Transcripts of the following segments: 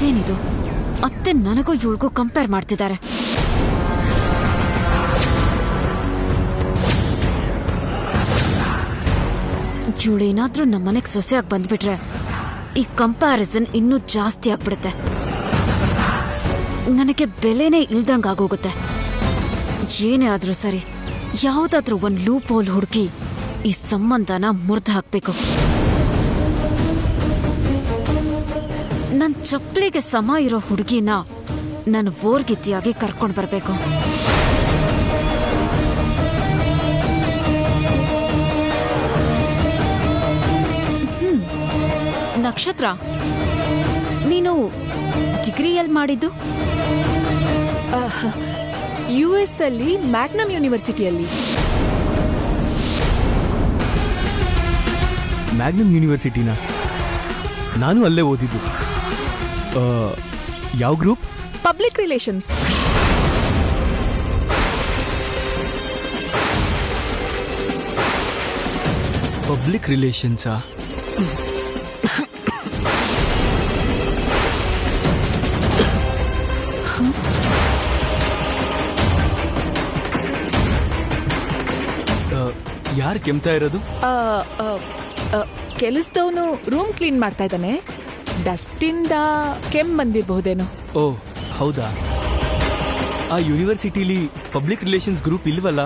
ಇದೇನಿದು? ಅತ್ತೆ ನನಗೂ ಇವಳಿಗೂ ಕಂಪೇರ್ ಮಾಡ್ತಿದ್ದಾರೆ. ಇವಳೇನಾದ್ರೂ ನಮ್ಮನೆಗೆ ಸೊಸೆಯಾಗಿ ಬಂದ್ಬಿಟ್ರೆ ಈ ಕಂಪ್ಯಾರಿಸನ್ ಇನ್ನೂ ಜಾಸ್ತಿ ಆಗ್ಬಿಡುತ್ತೆ. ನನಗೆ ಬೆಲೆನೇ ಇಲ್ದಂಗಾಗೋಗುತ್ತೆ. ಏನೇ ಆದ್ರೂ ಸರಿ, ಯಾವುದಾದ್ರೂ ಒಂದು ಲೂಪ್ ಹೋಲ್ ಹುಡುಕಿ ಈ ಸಂಬಂಧನ ಮುರಿದು ಹಾಕ್ಬೇಕು. ನನ್ನ ಚಪ್ಪಲಿಗೆ ಸಮ ಇರೋ ಹುಡುಗಿನ ನಾನು ಓರ್ಗಿತ್ತಿಯಾಗಿ ಕರ್ಕೊಂಡು ಬರಬೇಕು. ನಕ್ಷತ್ರ, ನೀನು ಡಿಗ್ರಿ ಎಲ್ಲಿ ಮಾಡಿದ್ದು? US ಅಲ್ಲಿ ಮ್ಯಾಗ್ನಮ್ ಯೂನಿವರ್ಸಿಟಿಯಲ್ಲಿ. ಮ್ಯಾಗ್ನಮ್ ಯೂನಿವರ್ಸಿಟಿನಾ? ನಾನು ಅಲ್ಲೇ ಓದಿದ್ದು. ಯಾವ ಗ್ರೂಪ್? Public relations. ಪಬ್ಲಿಕ್ ರಿಲೇಷನ್ಸಾ? ಯಾರು ಕೆಮ್ತಾ ಇರೋದು? ಕೆಲಸದವನು ರೂಮ್ ಕ್ಲೀನ್ ಮಾಡ್ತಾ ಇದ್ದಾನೆ. ಡಸ್ಟಿಂದ ಕೆಮ್ಮು ಬಂದಿರಬಹುದೇನೋ. ಓ ಹೌದಾ? ಆ ಯೂನಿವರ್ಸಿಟಿಲಿ ಪಬ್ಲಿಕ್ ರಿಲೇಷನ್ಸ್ ಗ್ರೂಪ್ ಇಲ್ವಲ್ಲ?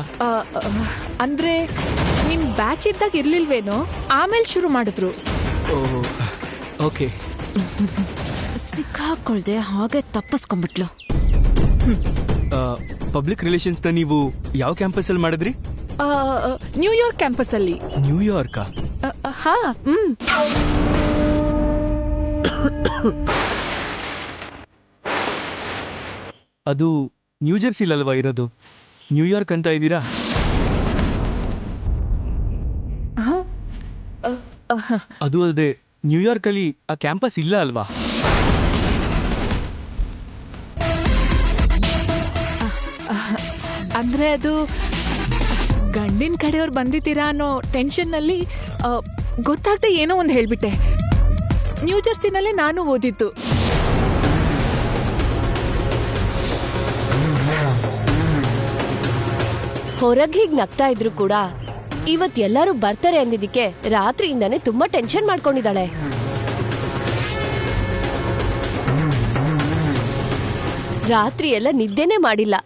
ಅಂದ್ರೆ ನಿಮ್ ಬ್ಯಾಚ್ ಇದ್ದಾಗ ಇರ್ಲಿಲ್ವೇನೋ, ಆಮೇಲೆ ಶುರು ಮಾಡಿದ್ರು. ಓಕೆ. ಸಿಕ್ಕಾಕೊಳ್ದೆ ಹಾಗೆ ತಪ್ಪಿಸ್ಕೊಂಡ್ಬಿಟ್ಲು. ಪಬ್ಲಿಕ್ ರಿಲೇಷನ್ಸ್ನ ನೀವು ಯಾವ ಕ್ಯಾಂಪಸ್ ಅಲ್ಲಿ ಮಾಡಿದ್ರಿ? ನ್ಯೂಯಾರ್ಕ್ ಕ್ಯಾಂಪಸ್ ಅಲ್ಲಿ. ನ್ಯೂಯಾರ್ಕಾ? ಹಾ. ಅದು ನ್ಯೂಜೆರ್ಸಿಲಲ್ವಾ ಇರೋದು? ನ್ಯೂಯಾರ್ಕ್ ಅಂತ ಇದ್ದೀರಾ? ಅದು ಅಲ್ಲದೆ ನ್ಯೂಯಾರ್ಕ್ ಅಲ್ಲಿ ಆ ಕ್ಯಾಂಪಸ್ ಇಲ್ಲ ಅಲ್ವಾ? ಅಂದ್ರೆ ಅದು ಗಂಡಿನ ಕಡೆಯವ್ರು ಬಂದಿದ್ದೀರಾ ಅನ್ನೋ ಟೆನ್ಷನ್ನಲ್ಲಿ ಗೊತ್ತಾಗದೆ ಏನೋ ಒಂದು ಹೇಳ್ಬಿಟ್ಟೆ. ನ್ಯೂಜೆರ್ಸಿನಲ್ಲೇ ನಾನು ಓದಿದ್ದು. ಹೊರಗೆ ಹೀಗ್ ನಗ್ತಾ ಇದ್ರು ಕೂಡ ಇವತ್ ಎಲ್ಲರೂ ಬರ್ತಾರೆ ಅಂದಿದ್ದಕ್ಕೆ ರಾತ್ರಿಯಿಂದಾನೇ ತುಂಬಾ ಟೆನ್ಷನ್ ಮಾಡ್ಕೊಂಡಿದ್ದಾಳೆ. ರಾತ್ರಿ ಎಲ್ಲ ನಿದ್ದೆನೇ ಮಾಡಿಲ್ಲ.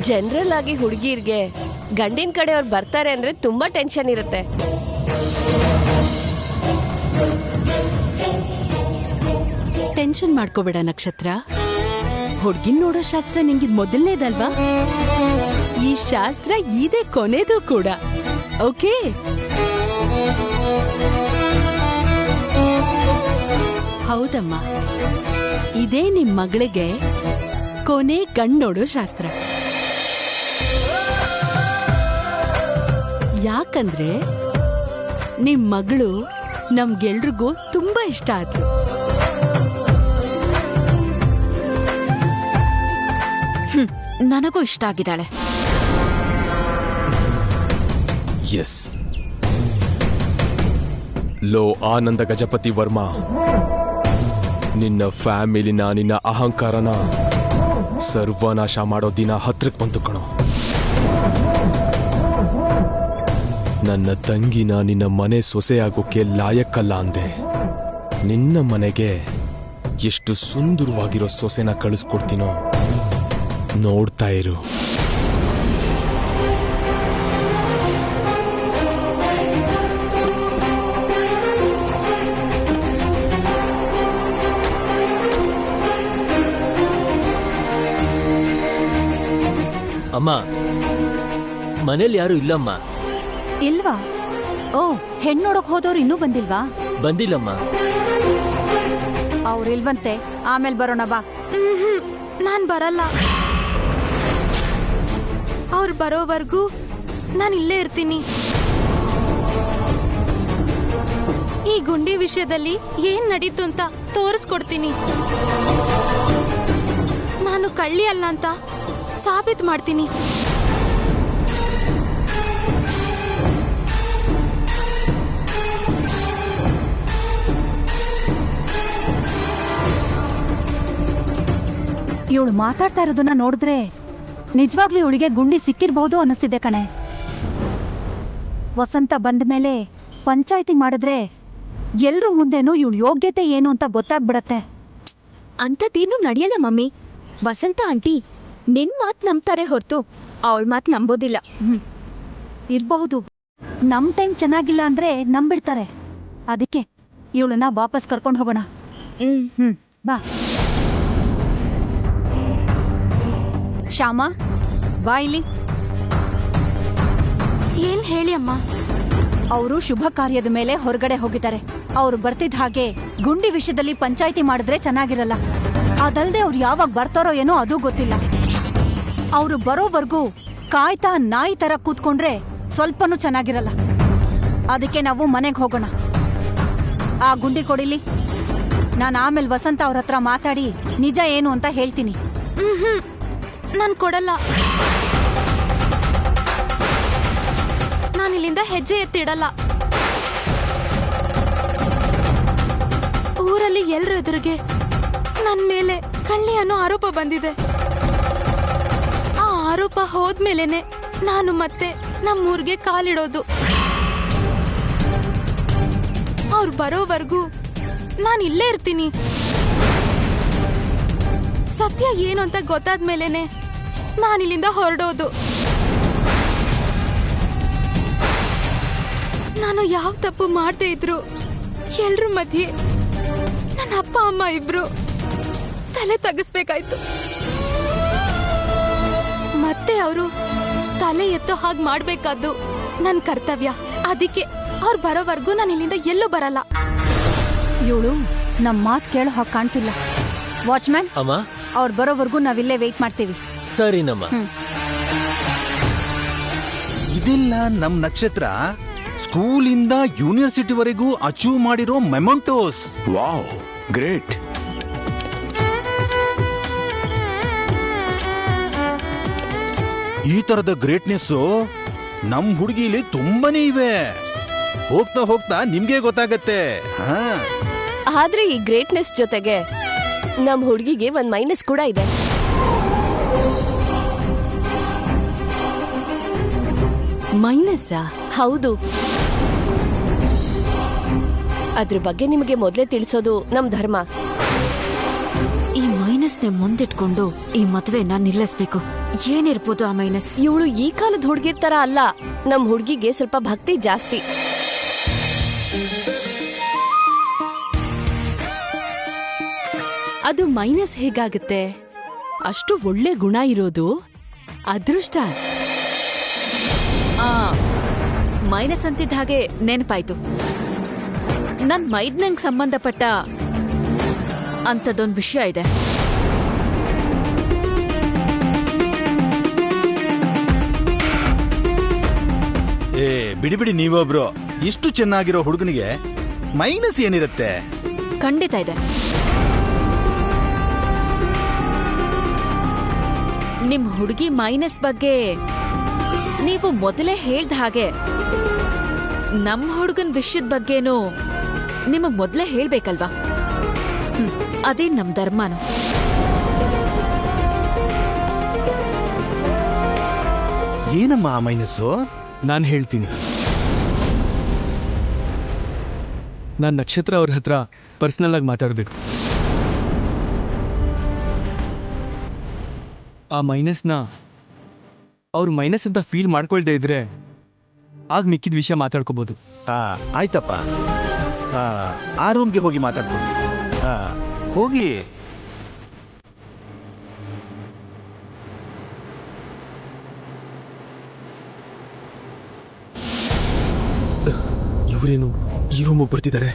ಜನರಲ್ ಆಗಿ ಹುಡುಗಿರ್ಗೆ ಗಂಡಿನ ಕಡೆಯವ್ರು ಬರ್ತಾರೆ ಅಂದ್ರೆ ತುಂಬಾ ಟೆನ್ಷನ್ ಇರುತ್ತೆ. ಟೆನ್ಷನ್ ಮಾಡ್ಕೋಬೇಡ ನಕ್ಷತ್ರ. ಹುಡ್ಗಿನ್ ನೋಡೋ ಶಾಸ್ತ್ರ ನಿಂಗಿದ್ ಮೊದಲನೇದಲ್ವಾ? ಈ ಶಾಸ್ತ್ರ ಇದೇ ಕೊನೆದು ಕೂಡ. ಓಕೆ? ಹೌದಮ್ಮ, ಇದೇ ನಿಮ್ ಮಗಳಿಗೆ ಕೊನೆ ಗಂಡ್ ನೋಡೋ ಶಾಸ್ತ್ರ. ಯಾಕಂದ್ರೆ ನಿಮ್ ಮಗಳು ನಮ್ಗೆಲ್ರಿಗೂ ತುಂಬಾ ಇಷ್ಟ ಆಯ್ತು. ನನಗೂ ಇಷ್ಟ ಆಗಿದ್ದಾಳೆ. ಎಸ್. ಲೋ ಆನಂದ ಗಜಪತಿ ವರ್ಮಾ, ನಿನ್ನ ಫ್ಯಾಮಿಲಿನ, ನಿನ್ನ ಅಹಂಕಾರನ ಸರ್ವನಾಶ ಮಾಡೋ ದಿನ ಹತ್ರಕ್ಕೆ ಬಂತು ಕಣೋ. ನನ್ನ ತಂಗಿನ ನಿನ್ನ ಮನೆ ಸೊಸೆಯಾಗೋಕೆ ಲಾಯಕ್ಕಲ್ಲ ಅಂದೆ. ನಿನ್ನ ಮನೆಗೆ ಎಷ್ಟು ಸುಂದರವಾಗಿರೋ ಸೊಸೆನ ಕಳಿಸ್ಕೊಡ್ತೀನೋ ನೋಡ್ತಾ ಇರು. ಅಮ್ಮ, ಮನೇಲಿ ಯಾರು ಇಲ್ಲಮ್ಮ. ಇಲ್ವಾ? ಓ, ಹೆಣ್ಣೋಡಕ್ ಹೋದವ್ರು ಇನ್ನೂ ಬಂದಿಲ್ವಾ? ಬಂದಿಲ್ಲಮ್ಮ. ಅವ್ರಿಲ್ವಂತೆ, ಆಮೇಲೆ ಬರೋಣ ಬಾ. ನಾನ್ ಬರಲ್ಲ. ಅವ್ರು ಬರೋವರೆಗೂ ನಾನು ಇಲ್ಲೇ ಇರ್ತೀನಿ. ಈ ಗುಂಡಿ ವಿಷಯದಲ್ಲಿ ಏನ್ ನಡೀತು ಅಂತ ತೋರಿಸ್ಕೊಡ್ತೀನಿ. ನಾನು ಕಳ್ಳಿ ಅಲ್ಲ ಅಂತ ಸಾಬೀತು ಮಾಡ್ತೀನಿ. ಇವಳು ಮಾತಾಡ್ತಾ ಇರೋದನ್ನ ನೋಡಿದ್ರೆ ನಿಜವಾಗ್ಲೂ ಇವಳಿಗೆ ಗುಂಡಿ ಸಿಕ್ಕಿರ್ಬಹುದು ಅನ್ನಿಸ್ತಿದೆ ಕಣೆ. ವಸಂತ ಬಂದ ಮೇಲೆ ಪಂಚಾಯಿತಿ ಮಾಡಿದ್ರೆ ಎಲ್ರ ಮುಂದೆನೂ ಇವಳ ಯೋಗ್ಯತೆ ಏನು ಅಂತ ಗೊತ್ತಾಗ್ಬಿಡತ್ತೆ. ಅಂಥದ್ದೇನು ನಡೆಯಲ್ಲ ಮಮ್ಮಿ. ವಸಂತ ಆಂಟಿ ನಿನ್ ಮಾತು ನಂಬ್ತಾರೆ ಹೊರತು ಅವಳ ಮಾತು ನಂಬೋದಿಲ್ಲ. ಇರಬಹುದು. ನಮ್ ಟೈಮ್ ಚೆನ್ನಾಗಿಲ್ಲ ಅಂದ್ರೆ ನಂಬಿಡ್ತಾರೆ. ಅದಕ್ಕೆ ಇವಳನ್ನ ವಾಪಸ್ ಕರ್ಕೊಂಡು ಹೋಗೋಣ. ಬಾ ಶ್ಯಾಮ, ಬಾ ಇಲ್ಲಿ. ಏನ್ ಹೇಳಿ ಅಮ್ಮ? ಅವರು ಶುಭ ಕಾರ್ಯದ ಮೇಲೆ ಹೊರಗಡೆ ಹೋಗಿದ್ದಾರೆ. ಅವ್ರು ಬರ್ತಿದ್ದ ಹಾಗೆ ಗುಂಡಿ ವಿಷಯದಲ್ಲಿ ಪಂಚಾಯಿತಿ ಮಾಡಿದ್ರೆ ಚೆನ್ನಾಗಿರಲ್ಲ. ಅದಲ್ದೆ ಅವ್ರು ಯಾವಾಗ ಬರ್ತಾರೋ ಏನೋ ಅದೂ ಗೊತ್ತಿಲ್ಲ. ಅವ್ರು ಬರೋವರೆಗೂ ಕಾಯ್ತಾ ನಾಯಿ ತರ ಕೂತ್ಕೊಂಡ್ರೆ ಸ್ವಲ್ಪನೂ ಚೆನ್ನಾಗಿರಲ್ಲ. ಅದಕ್ಕೆ ನಾವು ಮನೆಗೆ ಹೋಗೋಣ. ಆ ಗುಂಡಿ ಕೊಡಿಲಿ. ನಾನು ಆಮೇಲೆ ವಸಂತ ಅವ್ರ ಹತ್ರ ಮಾತಾಡಿ ನಿಜ ಏನು ಅಂತ ಹೇಳ್ತೀನಿ. ನಾನ್ ಕೊಡಲ್ಲ. ನಾನಿಲ್ಲಿಂದ ಹೆಜ್ಜೆ ಎತ್ತಿಡಲ್ಲ. ಊರಲ್ಲಿ ಎಲ್ರ ಎದುರಿಗೆ ನನ್ ಮೇಲೆ ಕಳ್ಳಿ ಅನ್ನೋ ಆರೋಪ ಬಂದಿದೆ. ಆ ಆರೋಪ ಹೋದ್ಮೇಲೆನೆ ನಾನು ಮತ್ತೆ ನಮ್ಮೂರ್ಗೆ ಕಾಲಿಡೋದು. ಅವ್ರು ಬರೋವರೆಗೂ ನಾನು ಇಲ್ಲೇ ಇರ್ತೀನಿ. ಸತ್ಯ ಏನು ಅಂತ ಗೊತ್ತಾದ್ಮೇಲೆನೆ ನಾನಿಲ್ಲಿಂದ ಹೊರಡೋದು. ನಾನು ಯಾವ ತಪ್ಪು ಮಾಡದೇ ಇದ್ರು ಎಲ್ರ ಮಧ್ಯೆ ನನ್ನ ಅಪ್ಪ ಅಮ್ಮ ಇಬ್ರು ತಲೆ ತಗ್ಗಿಸ್ಬೇಕಾಯ್ತು. ಮತ್ತೆ ಅವರು ತಲೆ ಎತ್ತೋ ಹಾಗೆ ಮಾಡ್ಬೇಕಾದ್ದು ನನ್ನ ಕರ್ತವ್ಯ. ಅದಕ್ಕೆ ಅವ್ರು ಬರೋವರೆಗೂ ನಾನು ಇಲ್ಲಿಂದ ಎಲ್ಲೂ ಬರಲ್ಲ. ಇವಳು ನಮ್ ಮಾತ್ ಕೇಳೋ ಹಾಗೆ ಕಾಣ್ತಿಲ್ಲ. ವಾಚ್ಮ್ಯಾನ್, ಅಮ್ಮ ಅವ್ರು ಬರೋವರೆಗೂ ನಾವಿಲ್ಲೇ ವೇಟ್ ಮಾಡ್ತೀವಿ. ಸರಿನಮ್ಮ. ಇದೆಲ್ಲ ನಮ್ ನಕ್ಷತ್ರ ಸ್ಕೂಲಿಂದ ಯೂನಿವರ್ಸಿಟಿವರೆಗೂ ಅಚೀವ್ ಮಾಡಿರೋ ಮೆಮೊಂಟೋಸ್. Wow, great. ಈ ತರದ ಗ್ರೇಟ್ನೆಸ್ ನಮ್ ಹುಡುಗಿಲಿ ತುಂಬಾನೇ ಇವೆ. ಹೋಗ್ತಾ ಹೋಗ್ತಾ ನಿಮ್ಗೆ ಗೊತ್ತಾಗತ್ತೆ. ಆದ್ರೆ ಈ ಗ್ರೇಟ್ನೆಸ್ ಜೊತೆಗೆ ನಮ್ ಹುಡುಗಿಗೆ ಒಂದ್ ಮೈನಸ್ ಕೂಡ ಇದೆ. ಮೈನಸ್ಸಾ? ಹೌದು. ಅದ್ರ ಬಗ್ಗೆ ನಿಮಗೆ ಮೊದ್ಲೇ ತಿಳಿಸೋದು ನಮ್ ಧರ್ಮ. ಈ ಮೈನಸ್ನೇ ಮುಂದಿಟ್ಕೊಂಡು ಈ ಮದ್ವೆನ ನಿಲ್ಲಿಸ್ಬೇಕು. ಏನಿರ್ಬೋದು ಆ ಮೈನಸ್? ಇವಳು ಈ ಕಾಲದ ಹುಡುಗಿರ್ ತರ ಅಲ್ಲ. ನಮ್ ಹುಡುಗಿಗೆ ಸ್ವಲ್ಪ ಭಕ್ತಿ ಜಾಸ್ತಿ. ಅದು ಮೈನಸ್ ಹೇಗಾಗುತ್ತೆ? ಅಷ್ಟು ಒಳ್ಳೆ ಗುಣ ಇರೋದು ಅದೃಷ್ಟ. ಮೈನಸ್ ಅಂತಿದ್ದ ಹಾಗೆ ನೆನಪಾಯ್ತು. ನನ್ ಮೈದ್ನಂಗ್ ಸಂಬಂಧಪಟ್ಟ ಅಂಥದ್ದೊಂದು ವಿಷಯ ಇದೆ. ಬಿಡಿ ಬಿಡಿ, ನೀವೊಬ್ರು ಇಷ್ಟು ಚೆನ್ನಾಗಿರೋ ಹುಡುಗನಿಗೆ ಮೈನಸ್ ಏನಿರುತ್ತೆ? ಖಂಡಿತ ಇದೆ. ನಿಮ್ ಹುಡುಗಿ ಮೈನಸ್ ಬಗ್ಗೆ ನೀವು ಮೊದಲೇ ಹೇಳ್ದ ಹಾಗೆ ನಮ್ ಹುಡುಗನ್ ವಿಷಯದ ಬಗ್ಗೆನೂ ನಿಮಗ್ ಮೊದಲೇ ಹೇಳ್ಬೇಕಲ್ವಾ? ಅದೇ ನಮ್ ಧರ್ಮನು. ಏನಮ್ಮ ಆ ಮೈನಸ್ಸು? ನಾನು ಹೇಳ್ತೀನಿ. ನಾನು ನಕ್ಷತ್ರ ಅವ್ರ ಹತ್ರ ಪರ್ಸನಲ್ ಆಗಿ ಮಾತಾಡಬೇಕು. ಆ ಮೈನಸ್ನ ಅವ್ರು ಮೈನಸ್ ಅಂತ ಫೀಲ್ ಮಾಡ್ಕೊಳ್ದೇ ಇದ್ರೆ ಆಗ ಮಿಕ್ಕಿದ ವಿಷಯ ಮಾತಾಡ್ಕೋಬೋದು. ಆಯ್ತಪ್ಪ, ಆ ರೂಮ್ಗೆ ಹೋಗಿ ಮಾತಾಡ್ಕೊಂಡು ಹೋಗಿ. ಇವರೇನು ಈ ರೂಮಿಗೆ ಬರ್ತಿದ್ದಾರೆ?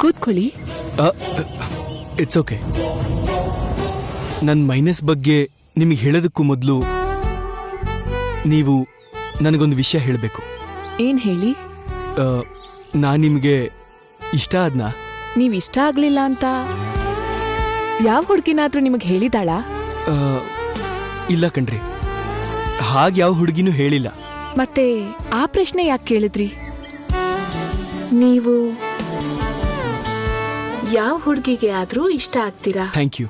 ಕೂತ್ಕೊಳ್ಳಿ. It's okay. ನನ್ನ ಮೈನಸ್ ಬಗ್ಗೆ ನಿಮಗೆ ಹೇಳೋದಕ್ಕೂ ಮೊದಲು ನೀವು ನನಗೊಂದು ವಿಷಯ ಹೇಳಬೇಕು. ಏನ್ ಹೇಳಿ? ನಾನು ನಿಮಗೆ ಇಷ್ಟ ಆದ್ನಾ? ನೀವ್ ಇಷ್ಟ ಆಗ್ಲಿಲ್ಲ ಅಂತ ಯಾವ ಹುಡುಗಿನಾದ್ರೂ ನಿಮಗೆ ಹೇಳಿದಾಳಾ? ಇಲ್ಲ ಕಣ್ರಿ, ಹಾಗೆ ಯಾವ ಹುಡುಗಿನೂ ಹೇಳಿಲ್ಲ. ಮತ್ತೆ ಆ ಪ್ರಶ್ನೆ ಯಾಕೆ ಕೇಳಿದ್ರಿ? ನೀವು ಯಾವ ಹುಡುಗಿಗೆ ಆದ್ರೂ ಇಷ್ಟ ಆಗ್ತೀರಾ? Thank you.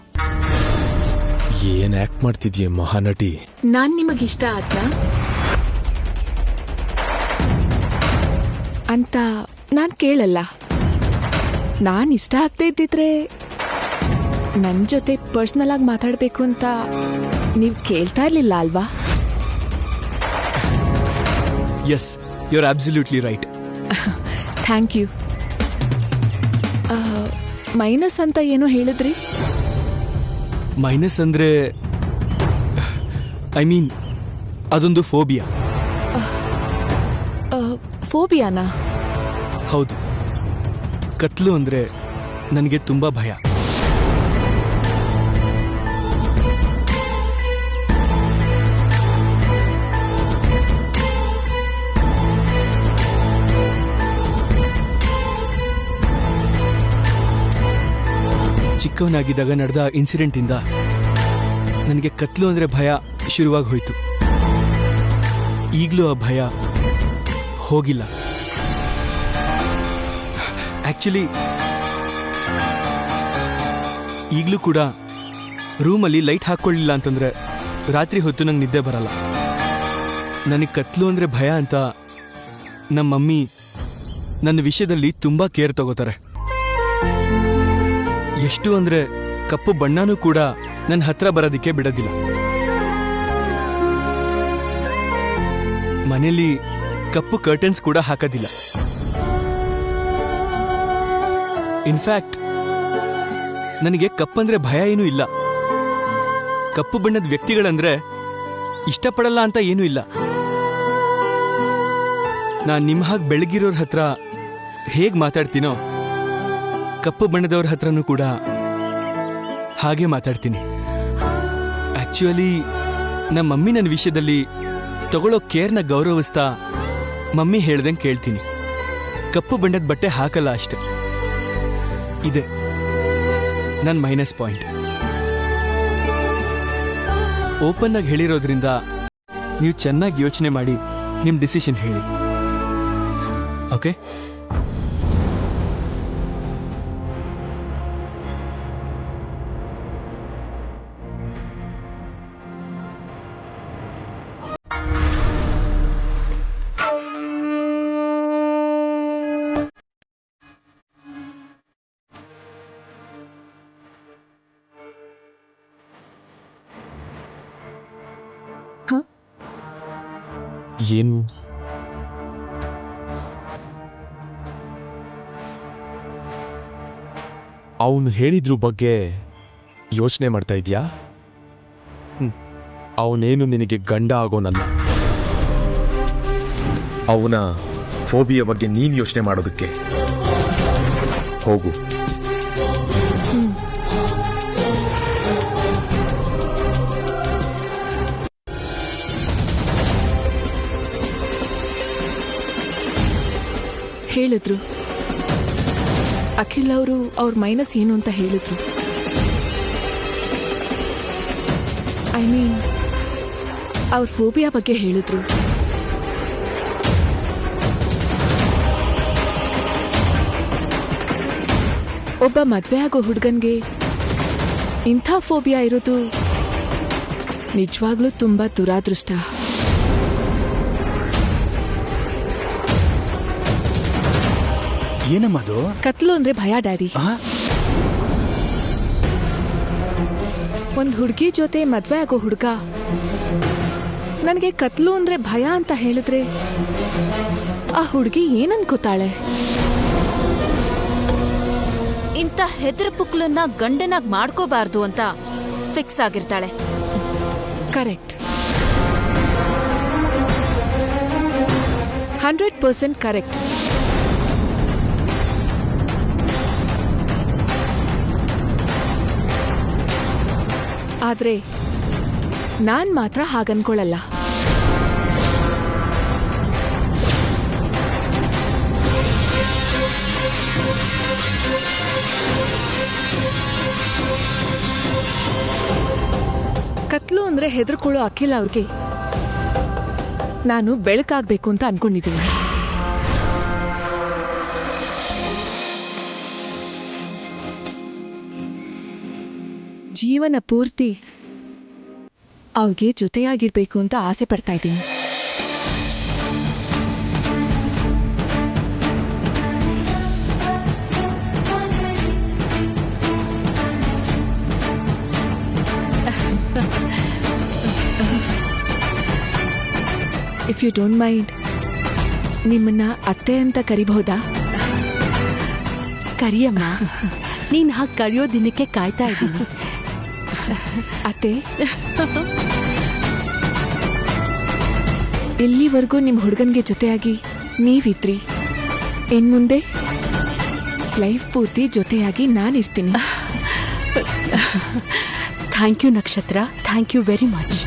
ಏನ್ ಆಕ್ಟ್ ಮಾಡ್ತಿದ್ಯೆ ಮಹಾನಟಿ? ನಾನ್ ನಿಮಗಿಷ್ಟ ಆದ್ನಾ ಅಂತ ನಾನ್ ಕೇಳಲ್ಲ. ನಾನ್ ಇಷ್ಟ ಆಗ್ತಾ ಇದ್ದಿದ್ರೆ ನನ್ ಜೊತೆ ಪರ್ಸನಲ್ ಆಗಿ ಮಾತಾಡ್ಬೇಕು ಅಂತ ನೀವ್ ಕೇಳ್ತಾ ಇರ್ಲಿಲ್ಲ ಅಲ್ವಾ? Yes, you are absolutely right. Thank you. Minus ಅಂತ ಏನೋ ಹೇಳಿದ್ರಿ? ಮೈನಸ್ ಅಂದ್ರೆ ಐ ಮೀನ್ ಅದೊಂದು ಫೋಬಿಯಾ. ಫೋಬಿಯಾನಾ? ಹೌದು, ಕತ್ಲು ಅಂದ್ರೆ ನನಗೆ ತುಂಬಾ ಭಯ. ಚಿಕ್ಕವನಾಗಿದ್ದಾಗ ನಡೆದ ಇನ್ಸಿಡೆಂಟಿಂದ ನನಗೆ ಕತ್ಲು ಅಂದ್ರೆ ಭಯ ಶುರುವಾಗಿ ಹೋಯ್ತು. ಈಗಲೂ ಆ ಭಯ ಹೋಗಿಲ್ಲ. ಆಕ್ಚುಲಿ ಈಗಲೂ ಕೂಡ ರೂಮಲ್ಲಿ ಲೈಟ್ ಹಾಕ್ಕೊಳ್ಳಿಲ್ಲ ಅಂತಂದ್ರೆ ರಾತ್ರಿ ಹೊತ್ತು ನಂಗೆ ನಿದ್ದೆ ಬರಲ್ಲ. ನನಗೆ ಕತ್ಲು ಅಂದ್ರೆ ಭಯ ಅಂತ ನಮ್ಮ ಮಮ್ಮಿ ನನ್ನ ವಿಷಯದಲ್ಲಿ ತುಂಬಾ ಕೇರ್ ತಗೋತಾರೆ. ಎಷ್ಟು ಅಂದ್ರೆ ಕಪ್ಪು ಬಣ್ಣನೂ ಕೂಡ ನನ್ನ ಹತ್ರ ಬರೋದಿಕ್ಕೆ ಬಿಡೋದಿಲ್ಲ. ಮನೆಯಲ್ಲಿ ಕಪ್ಪು ಕರ್ಟನ್ಸ್ ಕೂಡ ಹಾಕೋದಿಲ್ಲ. ಇನ್ಫ್ಯಾಕ್ಟ್ ನನಗೆ ಕಪ್ಪಂದ್ರೆ ಭಯ ಏನೂ ಇಲ್ಲ. ಕಪ್ಪು ಬಣ್ಣದ ವ್ಯಕ್ತಿಗಳಂದ್ರೆ ಇಷ್ಟಪಡಲ್ಲ ಅಂತ ಏನೂ ಇಲ್ಲ. ನಾನು ನಿಮ್ಮ ಹಾಗೆ ಬೆಳಗಿರೋರ ಹತ್ರ ಹೇಗೆ ಮಾತಾಡ್ತೀನೋ ಕಪ್ಪು ಬಣ್ಣದವ್ರ ಹತ್ರನೂ ಕೂಡ ಹಾಗೆ ಮಾತಾಡ್ತೀನಿ. ಆಕ್ಚುಲಿ ನಮ್ಮ ಮಮ್ಮಿ ನನ್ನ ವಿಷಯದಲ್ಲಿ ತಗೊಳ್ಳೋ ಕೇರ್ನ ಗೌರವಿಸ್ತಾ ಮಮ್ಮಿ ಹೇಳ್ದಂಗೆ ಕೇಳ್ತೀನಿ. ಕಪ್ಪು ಬಣ್ಣದ ಬಟ್ಟೆ ಹಾಕಲ್ಲ ಅಷ್ಟೆ. ಇದೆ ನನ್ನ ಮೈನಸ್ ಪಾಯಿಂಟ್. ಓಪನ್ ಆಗಿ ಹೇಳಿರೋದ್ರಿಂದ ನೀವು ಚೆನ್ನಾಗಿ ಯೋಚನೆ ಮಾಡಿ ನಿಮ್ಮ ಡಿಸಿಷನ್ ಹೇಳಿ. ಓಕೆ? ಏನು ಅವನು ಹೇಳಿದ್ರ ಬಗ್ಗೆ ಯೋಚನೆ ಮಾಡ್ತಾ ಇದ್ಯಾ? ಅವನೇನು ನಿನಗೆ ಗಂಡ ಆಗೋನಲ್ಲ. ಅವನ ಫೋಬಿಯಾ ಬಗ್ಗೆ ನೀನು ಯೋಚನೆ ಮಾಡೋದಕ್ಕೆ ಹೋಗು. ಹೇಳಿದ್ರು ಅಖಿಲ್ ಅವರು ಅವ್ರ ಮೈನಸ್ ಏನು ಅಂತ ಹೇಳಿದ್ರು. ಐ ಮೀನ್ ಅವ್ರ ಫೋಬಿಯಾ ಬಗ್ಗೆ ಹೇಳಿದ್ರು. ಒಬ್ಬ ಮದ್ವೆ ಆಗೋ ಹುಡುಗನ್ಗೆ ಇಂಥ ಫೋಬಿಯಾ ಇರೋದು ನಿಜವಾಗ್ಲೂ ತುಂಬಾ ದುರಾದೃಷ್ಟ. ಏನಮ್ಮದು? ಕತ್ಲು ಅಂದ್ರೆ ಭಯ ಡ್ಯಾಡಿ. ಒಂದ್ ಹುಡುಗಿ ಜೊತೆ ಮದ್ವೆ ಆಗೋ ಹುಡುಗ ನನಗೆ ಕತ್ಲು ಅಂದ್ರೆ ಭಯ ಅಂತ ಹೇಳಿದ್ರೆ ಆ ಹುಡುಗಿ ಏನನ್ಕೋತಾಳೆ? ಇಂಥ ಹೆದ್ರ ಪುಕ್ಲನ್ನ ಗಂಡನಾಗ್ ಮಾಡ್ಕೋಬಾರ್ದು ಅಂತ ಫಿಕ್ಸ್ ಆಗಿರ್ತಾಳೆ. Correct, 100% correct. ಆದ್ರೆ ನಾನ್ ಮಾತ್ರ ಹಾಗನ್ಕೊಳ್ಳಲ್ಲ. ಕತ್ಲು ಅಂದ್ರೆ ಹೆದರ್ಕೊಳ್ಳೋ ಅಖಿಲ್ ಅವ್ರಿಗೆ ನಾನು ಬೆಳಕಾಗ್ಬೇಕು ಅಂತ ಅನ್ಕೊಂಡಿದ್ದೀನಿ. ಜೀವನ ಪೂರ್ತಿ ಅವ್ರಿಗೆ ಜೊತೆಯಾಗಿರ್ಬೇಕು ಅಂತ ಆಸೆ ಪಡ್ತಾ ಇದ್ದೀನಿ. ಇಫ್ ಯು ಡೋಂಟ್ ಮೈಂಡ್ ನಿಮ್ಮನ್ನ ಅತ್ತೆ ಅಂತ ಕರಿಬಹುದಾ? ಕರಿಯಮ್ಮ, ನೀನ್ ಹಾಗೆ ಕರೆಯೋ ದಿನಕ್ಕೆ ಕಾಯ್ತಾ ಇದ್ದೀನಿ. ಅತ್ತೆ, ಇಲ್ಲಿವರೆಗೂ ನಿಮ್ಮ ಹುಡುಗನ್ಗೆ ಜೊತೆಯಾಗಿ ನೀವಿದ್ರಿ, ಇನ್ಮುಂದೆ ಲೈಫ್ ಪೂರ್ತಿ ಜೊತೆಯಾಗಿ ನಾನಿರ್ತೀನಿ. ಥ್ಯಾಂಕ್ ಯು ನಕ್ಷತ್ರ, ಥ್ಯಾಂಕ್ ಯು ವೆರಿ ಮಚ್.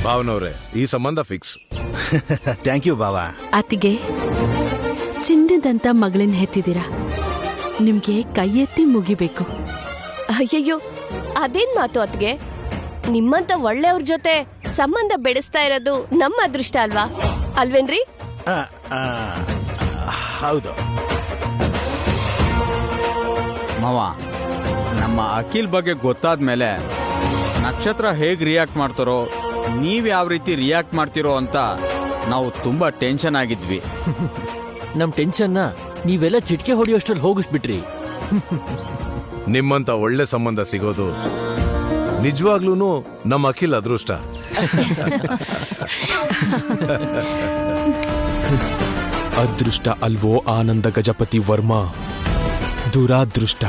ಭಾವನವ್ರೆ, ಈ ಸಂಬಂಧ ಫಿಕ್ಸ್. ಥ್ಯಾಂಕ್ ಯು ಬಾವಾ. ಅತ್ತಿಗೆ, ಚಿನ್ನದಂತ ಮಗಳನ್ನ ಹೆತ್ತಿದ್ದೀರಾ, ನಿಮ್ಗೆ ಕೈ ಎತ್ತಿ ಮುಗಿಬೇಕು. ಅಯ್ಯಯ್ಯೋ, ಅದೇನ್ ಮಾತು ಅತ್ಗೆ? ನಿಮ್ಮಂತ ಒಳ್ಳೆಯವ್ರ ಜೊತೆ ಸಂಬಂಧ ಬೆಳೆಸ್ತಾ ಇರೋದು ನಮ್ಮ ಅದೃಷ್ಟ ಅಲ್ವಾ, ಅಲ್ವೇನ್ರಿ? ಹೌದು ಮಾವ. ನಮ್ಮ ಅಖಿಲ್ ಬಗ್ಗೆ ಗೊತ್ತಾದ್ಮೇಲೆ ನಕ್ಷತ್ರ ಹೇಗೆ ರಿಯಾಕ್ಟ್ ಮಾಡ್ತಾರೋ, ನೀವ್ ಯಾವ ರೀತಿ ರಿಯಾಕ್ಟ್ ಮಾಡ್ತಿರೋ ಅಂತ ನಾವು ತುಂಬಾ ಟೆನ್ಷನ್ ಆಗಿದ್ವಿ. ನಮ್ ಟೆನ್ಷನ್ನ ನೀವೆಲ್ಲ ಚಿಟ್ಕೆ ಹೊಡೆಯೋಷ್ಟ್ರಲ್ಲಿ ಹೋಗಿಸ್ಬಿಟ್ರಿ. ನಿಮ್ಮಂತ ಒಳ್ಳೆ ಸಂಬಂಧ ಸಿಗೋದು ನಿಜವಾಗ್ಲೂ ನಮ್ಮ ಅಖಿಲ್ ಅದೃಷ್ಟ. ಅದೃಷ್ಟ ಅಲ್ವೋ ಆನಂದ ಗಜಪತಿ ವರ್ಮಾ, ದುರಾದೃಷ್ಟ.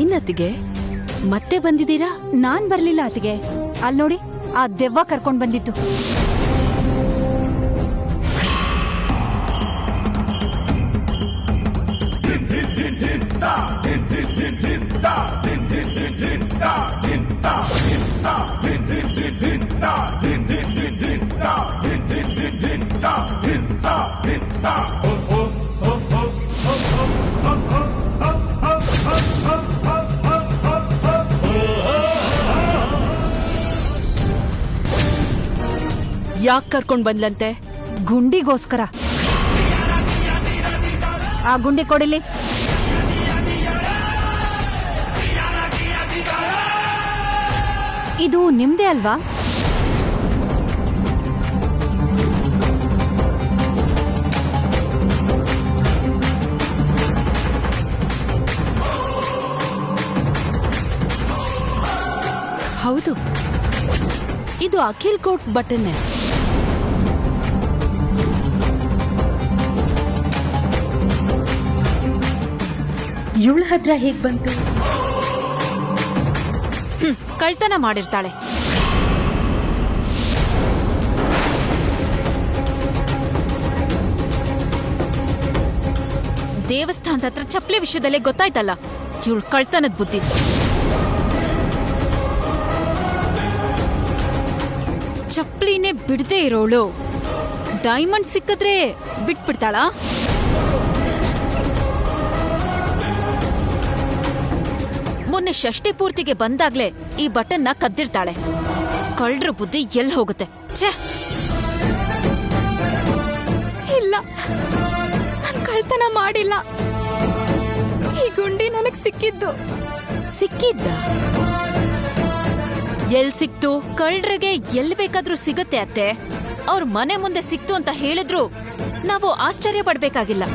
ಏನತ್ತಿಗೆ, ಮತ್ತೆ ಬಂದಿದ್ದೀರಾ? ನಾನ್ ಬರ್ಲಿಲ್ಲ ಅತಿಗೆ, ಅಲ್ಲಿ ನೋಡಿ ಆ ದೆವ್ವ ಕರ್ಕೊಂಡ್ ಬಂದಿತ್ತು. ಯಾಕೆ ಕರ್ಕೊಂಡ್ ಬಂದ್ಲಂತೆ? ಗುಂಡಿಗೋಸ್ಕರ. ಆ ಗುಂಡಿ ಕೊಡಿಲಿ. ಇದು ನಿಮ್ದೇ ಅಲ್ವಾ? ಹೌದು, ಇದು ಅಖಿಲ್ ಕೋಟ್ ಬಟನ್ನೇ. ಇವಳ ಹತ್ರ ಹೇಗ್ ಬಂತು? ಕಳ್ತನ ಮಾಡಿರ್ತಾಳೆ. ದೇವಸ್ಥಾನದ ಹತ್ರ ಚಪ್ಪಲಿ ವಿಷಯದಲ್ಲೇ ಗೊತ್ತಾಯ್ತಲ್ಲ ಇವಳು ಕಳ್ತನದ ಬುದ್ಧಿ. ಚಪ್ಪಲಿನೇ ಬಿಡದೆ ಇರೋಳು ಡೈಮಂಡ್ ಸಿಕ್ಕಿದ್ರೆ ಬಿಟ್ಬಿಡ್ತಾಳ? ಮೊನ್ನೆ ಷಷ್ಠಿ ಪೂರ್ತಿಗೆ ಬಂದಾಗ್ಲೇ ಈ ಬಟನ್ನ ಕದ್ದಿರ್ತಾಳೆ. ಕಳ್ರ ಬುದ್ಧಿ ಎಲ್ಲಿ ಹೋಗುತ್ತೆ? ಛೇ, ಇಲ್ಲ, ನಾನ್ ಕಳ್ತನ ಮಾಡಿಲ್ಲ. ಈ ಗುಂಡಿ ನನಗ್ ಸಿಕ್ಕಿದ್ದು. ಸಿಕ್ಕಿದ್ದ? ಎಲ್ ಸಿಕ್ತು? ಕಳ್ರಿಗೆ ಎಲ್ ಬೇಕಾದ್ರೂ ಸಿಗುತ್ತೆ ಅತ್ತೆ. ಅವ್ರ ಮನೆ ಮುಂದೆ ಸಿಕ್ತು ಅಂತ ಹೇಳಿದ್ರು ನಾವು ಆಶ್ಚರ್ಯ ಪಡ್ಬೇಕಾಗಿಲ್ಲ.